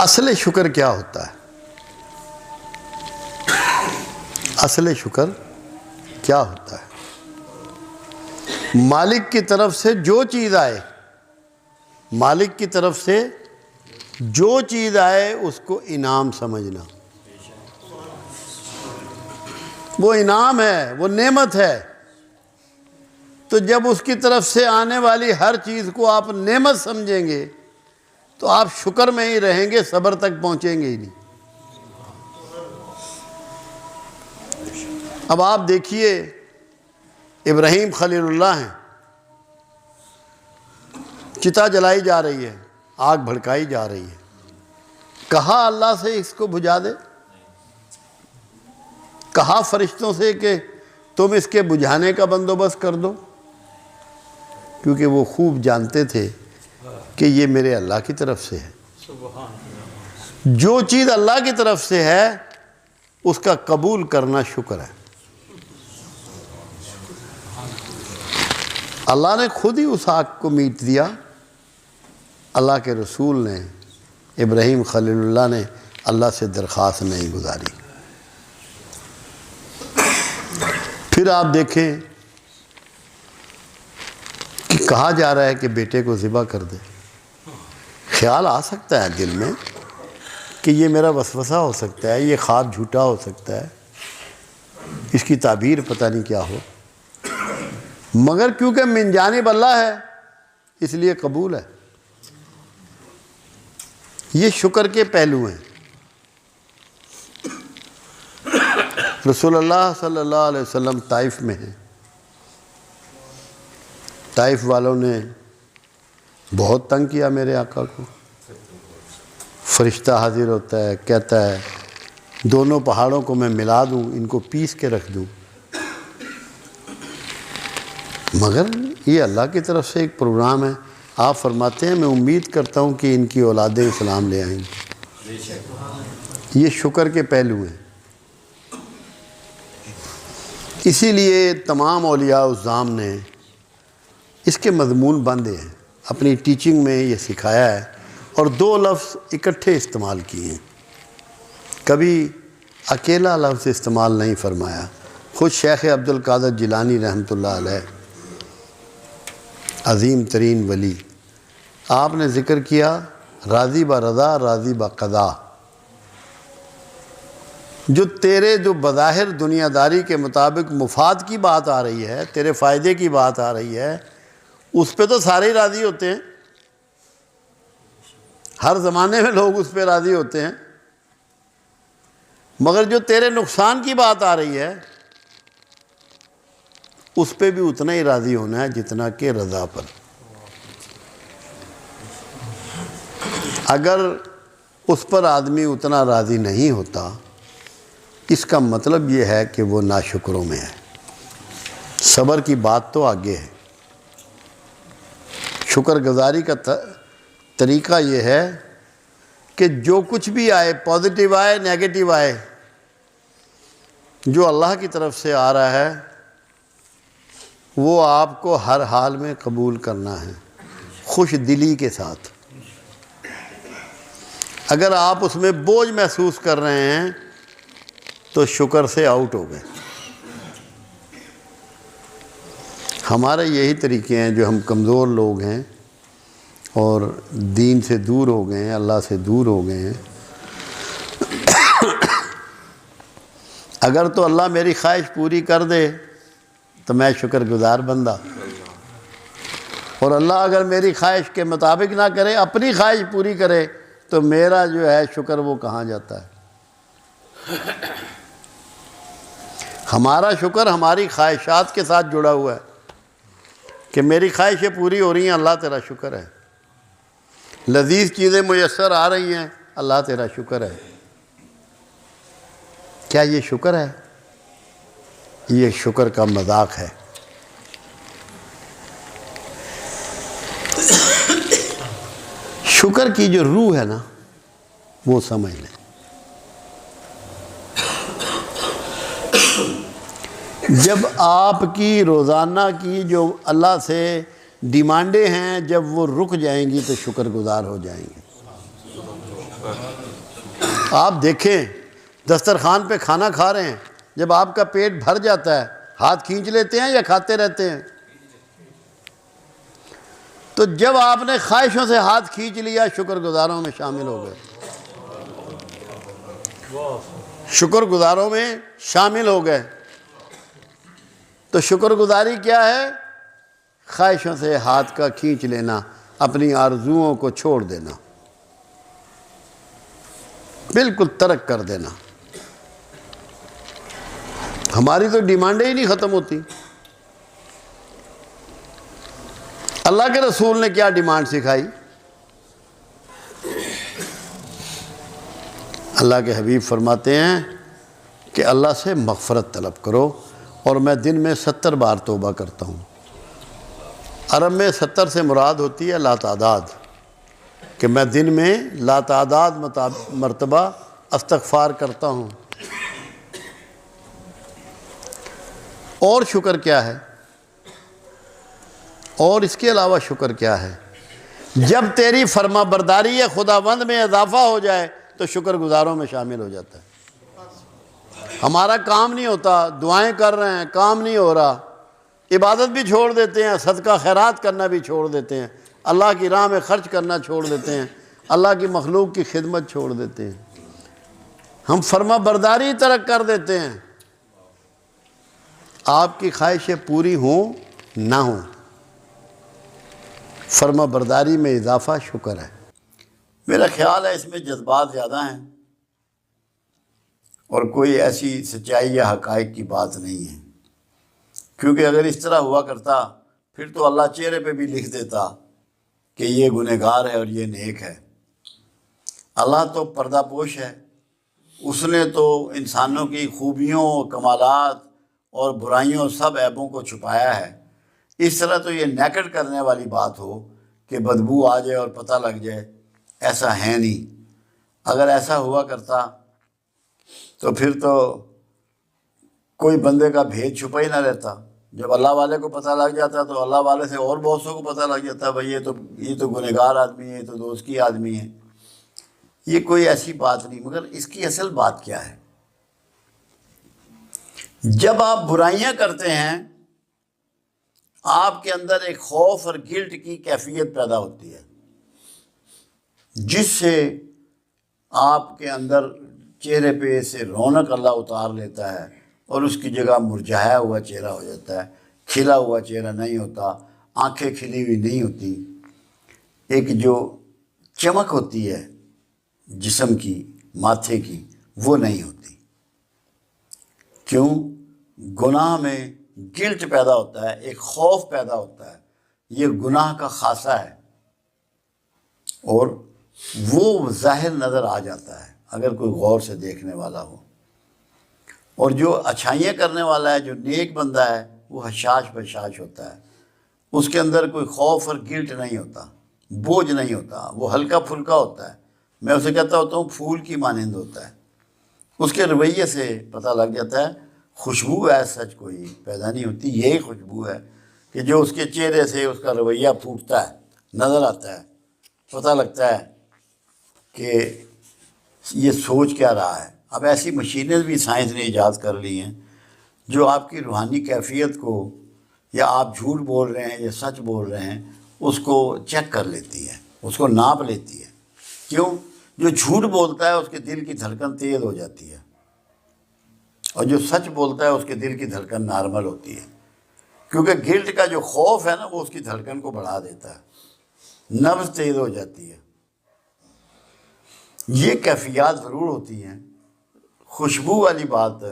اصل شکر کیا ہوتا ہے؟ اصل شکر کیا ہوتا ہے؟ مالک کی طرف سے جو چیز آئے، مالک کی طرف سے جو چیز آئے اس کو انعام سمجھنا۔ وہ انعام ہے، وہ نعمت ہے، تو جب اس کی طرف سے آنے والی ہر چیز کو آپ نعمت سمجھیں گے تو آپ شکر میں ہی رہیں گے، صبر تک پہنچیں گے ہی نہیں۔ اب آپ دیکھیے ابراہیم خلیل اللہ ہیں، چتا جلائی جا رہی ہے، آگ بھڑکائی جا رہی ہے، کہا اللہ سے اس کو بجھا دے، کہا فرشتوں سے کہ تم اس کے بجھانے کا بندوبست کر دو، کیونکہ وہ خوب جانتے تھے کہ یہ میرے اللہ کی طرف سے ہے۔ جو چیز اللہ کی طرف سے ہے اس کا قبول کرنا شکر ہے۔ اللہ نے خود ہی اس آگ کو میٹ دیا، اللہ کے رسول نے، ابراہیم خلیل اللہ نے اللہ سے درخواست نہیں گزاری۔ پھر آپ دیکھیں کہ کہا جا رہا ہے کہ بیٹے کو ذبح کر دے۔ خیال آ سکتا ہے دل میں کہ یہ میرا وسوسہ ہو سکتا ہے، یہ خواب جھوٹا ہو سکتا ہے، اس کی تعبیر پتہ نہیں کیا ہو، مگر کیونکہ من جانب اللہ ہے اس لیے قبول ہے۔ یہ شکر کے پہلو ہیں۔ رسول اللہ صلی اللہ علیہ وسلم طائف میں ہیں، طائف والوں نے بہت تنگ کیا میرے آقا کو۔ فرشتہ حاضر ہوتا ہے، کہتا ہے دونوں پہاڑوں کو میں ملا دوں، ان کو پیس کے رکھ دوں، مگر یہ اللہ کی طرف سے ایک پروگرام ہے۔ آپ فرماتے ہیں میں امید کرتا ہوں کہ ان کی اولادیں اسلام لے آئیں گی۔ یہ شکر کے پہلو ہیں۔ اسی لیے تمام اولیاء الظام نے اس کے مضمون باندھے ہیں، اپنی ٹیچنگ میں یہ سکھایا ہے، اور دو لفظ اکٹھے استعمال کیے ہیں، کبھی اکیلا لفظ استعمال نہیں فرمایا۔ خود شیخ عبد القادر جیلانی رحمۃ اللہ علیہ، عظیم ترین ولی، آپ نے ذکر کیا راضی با رضا، راضی با قضا۔ جو تیرے جو بظاہر دنیا داری کے مطابق مفاد کی بات آ رہی ہے، تیرے فائدے کی بات آ رہی ہے، اس پہ تو سارے ہی راضی ہوتے ہیں، ہر زمانے میں لوگ اس پہ راضی ہوتے ہیں، مگر جو تیرے نقصان کی بات آ رہی ہے اس پہ بھی اتنا ہی راضی ہونا ہے جتنا کہ رضا پر۔ اگر اس پر آدمی اتنا راضی نہیں ہوتا، اس کا مطلب یہ ہے کہ وہ ناشکروں میں ہے۔ صبر کی بات تو آگے ہے۔ شکر گزاری کا طریقہ یہ ہے کہ جو کچھ بھی آئے، پازیٹیو آئے، نیگیٹو آئے، جو اللہ کی طرف سے آ رہا ہے وہ آپ کو ہر حال میں قبول کرنا ہے، خوش دلی کے ساتھ۔ اگر آپ اس میں بوجھ محسوس کر رہے ہیں تو شکر سے آؤٹ ہو گئے۔ ہمارے یہی طریقے ہیں جو ہم کمزور لوگ ہیں اور دین سے دور ہو گئے ہیں، اللہ سے دور ہو گئے ہیں۔ اگر تو اللہ میری خواہش پوری کر دے تو میں شکر گزار بندہ، اور اللہ اگر میری خواہش کے مطابق نہ کرے، اپنی خواہش پوری کرے، تو میرا جو ہے شکر وہ کہاں جاتا ہے؟ ہمارا شکر ہماری خواہشات کے ساتھ جڑا ہوا ہے کہ میری خواہشیں پوری ہو رہی ہیں، اللہ تیرا شکر ہے، لذیذ چیزیں میسر آ رہی ہیں، اللہ تیرا شکر ہے۔ کیا یہ شکر ہے؟ یہ شکر کا مذاق ہے۔ شکر کی جو روح ہے نا وہ سمجھ لیں۔ جب آپ کی روزانہ کی جو اللہ سے ڈیمانڈیں ہیں جب وہ رک جائیں گی تو شکر گزار ہو جائیں گے۔ آپ دیکھیں دسترخوان پہ کھانا کھا رہے ہیں، جب آپ کا پیٹ بھر جاتا ہے ہاتھ کھینچ لیتے ہیں یا کھاتے رہتے ہیں؟ تو جب آپ نے خواہشوں سے ہاتھ کھینچ لیا، شکر گزاروں میں شامل ہو گئے، شکر گزاروں میں شامل ہو گئے۔ تو شکر گزاری کیا ہے؟ خواہشوں سے ہاتھ کا کھینچ لینا، اپنی آرزوؤں کو چھوڑ دینا، بالکل ترک کر دینا۔ ہماری تو ڈیمانڈیں ہی نہیں ختم ہوتی۔ اللہ کے رسول نے کیا ڈیمانڈ سکھائی؟ اللہ کے حبیب فرماتے ہیں کہ اللہ سے مغفرت طلب کرو، اور میں دن میں 70 بار توبہ کرتا ہوں۔ عرب میں 70 سے مراد ہوتی ہے لاتعداد، کہ میں دن میں لاتعداد مرتبہ استغفار کرتا ہوں۔ اور شکر کیا ہے؟ اور اس کے علاوہ شکر کیا ہے؟ جب تیری فرما برداری خداوند میں اضافہ ہو جائے تو شکر گزاروں میں شامل ہو جاتا ہے۔ ہمارا کام نہیں ہوتا، دعائیں کر رہے ہیں، کام نہیں ہو رہا، عبادت بھی چھوڑ دیتے ہیں، صدقہ خیرات کرنا بھی چھوڑ دیتے ہیں، اللہ کی راہ میں خرچ کرنا چھوڑ دیتے ہیں، اللہ کی مخلوق کی خدمت چھوڑ دیتے ہیں، ہم فرما برداری ترک کر دیتے ہیں۔ آپ کی خواہشیں پوری ہوں نہ ہوں، فرما برداری میں اضافہ شکر ہے۔ میرا خیال ہے اس میں جذبات زیادہ ہیں اور کوئی ایسی سچائی یا حقائق کی بات نہیں ہے، کیونکہ اگر اس طرح ہوا کرتا پھر تو اللہ چہرے پہ بھی لکھ دیتا کہ یہ گنہگار ہے اور یہ نیک ہے۔ اللہ تو پردہ پوش ہے، اس نے تو انسانوں کی خوبیوں، کمالات اور برائیوں سب عیبوں کو چھپایا ہے۔ اس طرح تو یہ نیکڈ کرنے والی بات ہو کہ بدبو آ جائے اور پتہ لگ جائے، ایسا ہے نہیں۔ اگر ایسا ہوا کرتا تو پھر تو کوئی بندے کا بھید چھپا ہی نہ رہتا۔ جب اللہ والے کو پتہ لگ جاتا تو اللہ والے سے اور بہت سو کو پتہ لگ جاتا، بھائی یہ تو گنہگار آدمی ہے، یہ تو دوست کی آدمی ہے۔ یہ کوئی ایسی بات نہیں، مگر اس کی اصل بات کیا ہے؟ جب آپ برائیاں کرتے ہیں آپ کے اندر ایک خوف اور گلٹ کی کیفیت پیدا ہوتی ہے، جس سے آپ کے اندر چہرے پہ سے رونق اللہ اتار لیتا ہے اور اس کی جگہ مرجھایا ہوا چہرہ ہو جاتا ہے، کھلا ہوا چہرہ نہیں ہوتا، آنکھیں کھلی ہوئی نہیں ہوتی، ایک جو چمک ہوتی ہے جسم کی، ماتھے کی، وہ نہیں ہوتی۔ کیوں؟ گناہ میں گلٹ پیدا ہوتا ہے، ایک خوف پیدا ہوتا ہے، یہ گناہ کا خاصہ ہے اور وہ ظاہر نظر آ جاتا ہے اگر کوئی غور سے دیکھنے والا ہو۔ اور جو اچھائیاں کرنے والا ہے، جو نیک بندہ ہے، وہ حشاش بشاش ہوتا ہے، اس کے اندر کوئی خوف اور گلٹ نہیں ہوتا، بوجھ نہیں ہوتا، وہ ہلکا پھلکا ہوتا ہے۔ میں اسے کہتا ہوتا ہوں پھول کی مانند ہوتا ہے۔ اس کے رویے سے پتہ لگ جاتا ہے، خوشبو ہے سچ کوئی پیدا نہیں ہوتی، یہی خوشبو ہے کہ جو اس کے چہرے سے اس کا رویہ پھوٹتا ہے، نظر آتا ہے، پتہ لگتا ہے کہ یہ سوچ کیا رہا ہے۔ اب ایسی مشینیں بھی سائنس نے ایجاد کر لی ہیں جو آپ کی روحانی کیفیت کو، یا آپ جھوٹ بول رہے ہیں یا سچ بول رہے ہیں، اس کو چیک کر لیتی ہے، اس کو ناپ لیتی ہے۔ کیوں؟ جو جھوٹ بولتا ہے اس کے دل کی دھڑکن تیز ہو جاتی ہے، اور جو سچ بولتا ہے اس کے دل کی دھڑکن نارمل ہوتی ہے، کیونکہ گلٹ کا جو خوف ہے نا وہ اس کی دھڑکن کو بڑھا دیتا ہے، نبض تیز ہو جاتی ہے۔ یہ کیفیات ضرور ہوتی ہیں۔ خوشبو والی بات